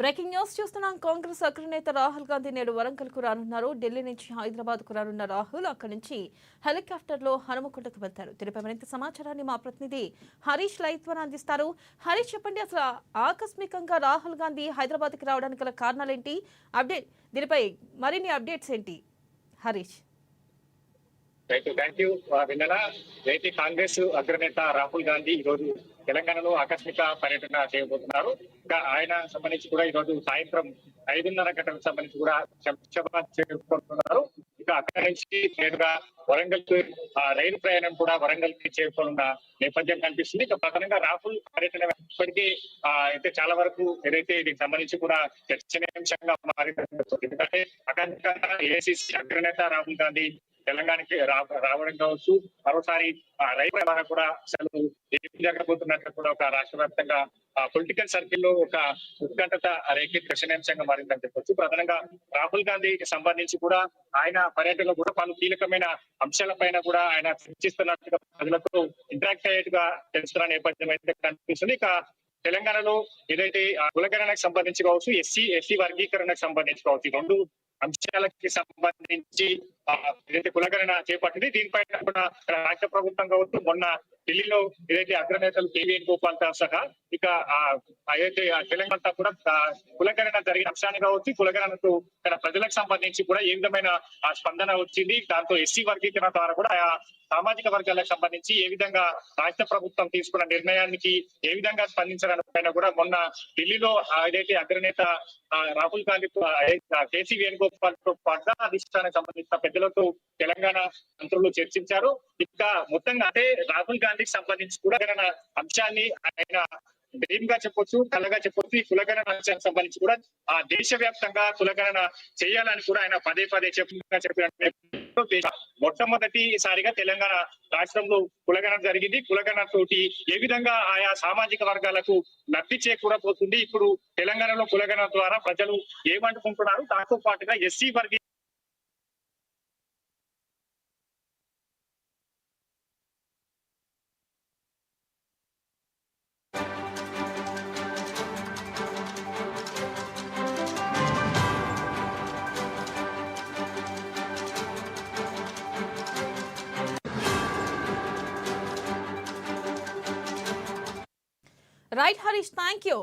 Breaking news చూస్తున్నాం. కాంగ్రెస్ అగ్రనేత రాహుల్ గాంధీ నేడు వరంగల్కు రానున్నారు. ఢిల్లీ నుంచి హైదరాబాద్కు రానున్న రాహుల్ అక్కడి నుంచి హెలికాప్టర్లో హనుమకొండకు వెళ్తారు. దీనిపై మరింత సమాచారాన్ని మా ప్రతినిధి హరీష్ లైవ్ ద్వారా అందిస్తారు. హరీష్, చెప్పండి, అసలు ఆకస్మికంగా రాహుల్ గాంధీ హైదరాబాద్కి రావడానికి గల కారణాలేంటి? అప్డేట్ దీనిపై మరిన్ని అప్డేట్స్ ఏంటి హరీష్? Thank you విన్నలా. అయితే కాంగ్రెస్ అగ్రనేత రాహుల్ గాంధీ ఈ రోజు తెలంగాణలో ఆకస్మిక పర్యటన చేయబోతున్నారు. ఇంకా ఆయన సంబంధించి కూడా ఈ రోజు సాయంత్రం 5:30 గంటలకు సంబంధించి కూడా శంషాబాద్ చేరుకుంటున్నారు. ఇక అక్కడి నుంచి నేరుగా వరంగల్ రైలు ప్రయాణం కూడా వరంగల్ కి చేరుకోనున్న నేపథ్యం కనిపిస్తుంది. ఇక ప్రధానంగా రాహుల్ పర్యటన ఇప్పటికీ అయితే చాలా వరకు ఏదైతే దీనికి సంబంధించి కూడా చర్చనీయాంశంగా మారింది. ఎందుకంటే అకాంక్షంగా ఏఐసిసి అగ్రనేత రాహుల్ గాంధీ తెలంగాణకి రావడం కావచ్చు, మరోసారి రైతు ద్వారా కూడా అసలు ఏం జరగబోతున్నట్లు కూడా ఒక రాష్ట్ర వ్యాప్తంగా పొలిటికల్ సర్కిల్ లో ఒక ఉత్కంఠత రేఖ చర్చనీయాంశంగా మారిందని చెప్పొచ్చు. ప్రధానంగా రాహుల్ గాంధీకి సంబంధించి కూడా ఆయన పర్యటనలో కూడా పలు కీలకమైన అంశాలపైన కూడా ఆయన చర్చిస్తున్నట్టుగా ప్రజలతో ఇంటరాక్ట్ అయ్యేట్టుగా తెలుస్తున్న నేపథ్యం అయితే కనిపిస్తుంది. ఇక తెలంగాణలో ఏదైతే కులగణనకు సంబంధించి కావచ్చు, ఎస్సీ వర్గీకరణకు సంబంధించి కావచ్చు, ఈ రెండు అంశాలకి సంబంధించి ఏదైతే కులగణన చేపట్టింది, దీనిపైన కూడా రాష్ట్ర ప్రభుత్వం కావచ్చు, మొన్న ఢిల్లీలో ఏదైతే అగ్రనేతలు కే వేణుగోపాల్ తో సహా ఇక ఏదైతే తెలంగాణ కూడా కులగణన జరిగిన అంశాన్ని కావచ్చు, కులగణనకు ఇక్కడ ప్రజలకు సంబంధించి కూడా ఏ విధమైన స్పందన వచ్చింది, దాంతో ఎస్సీ వర్గీకరణ ద్వారా కూడా ఆయా సామాజిక వర్గాలకు సంబంధించి ఏ విధంగా రాష్ట్ర ప్రభుత్వం తీసుకున్న నిర్ణయానికి ఏ విధంగా స్పందించడానికి పైన కూడా మొన్న ఢిల్లీలో ఏదైతే అగ్రనేత రాహుల్ గాంధీ కేసీ వేణుగోపాల్ తో పాటుగా అధిష్టానానికి సంబంధించిన పెద్దలతో తెలంగాణ మంత్రులు చర్చించారు. ఇంకా మొత్తంగా అంటే రాహుల్ గాంధీకి సంబంధించి కూడా అంశాన్ని ఆయన డ్రీమ్ గా చెప్పొచ్చు, కలగా చెప్పొచ్చు. ఈ కులగణన అంశానికి సంబంధించి కూడా దేశవ్యాప్తంగా కులగణన చేయాలని కూడా ఆయన పదే పదే చెప్పిన మొట్టమొదటిసారిగా తెలంగాణ రాష్ట్రంలో కులగణన జరిగింది. కులగణన తోటి ఏ విధంగా ఆయా సామాజిక వర్గాలకు లబ్ధి చేకూరబోతుంది, ఇప్పుడు తెలంగాణలో కులగణన ద్వారా ప్రజలు ఏమనుకుంటున్నారు, దాంతో పాటుగా ఎస్సీ వర్గీ రైట్ హరీష్, థ్యాంక్ యూ.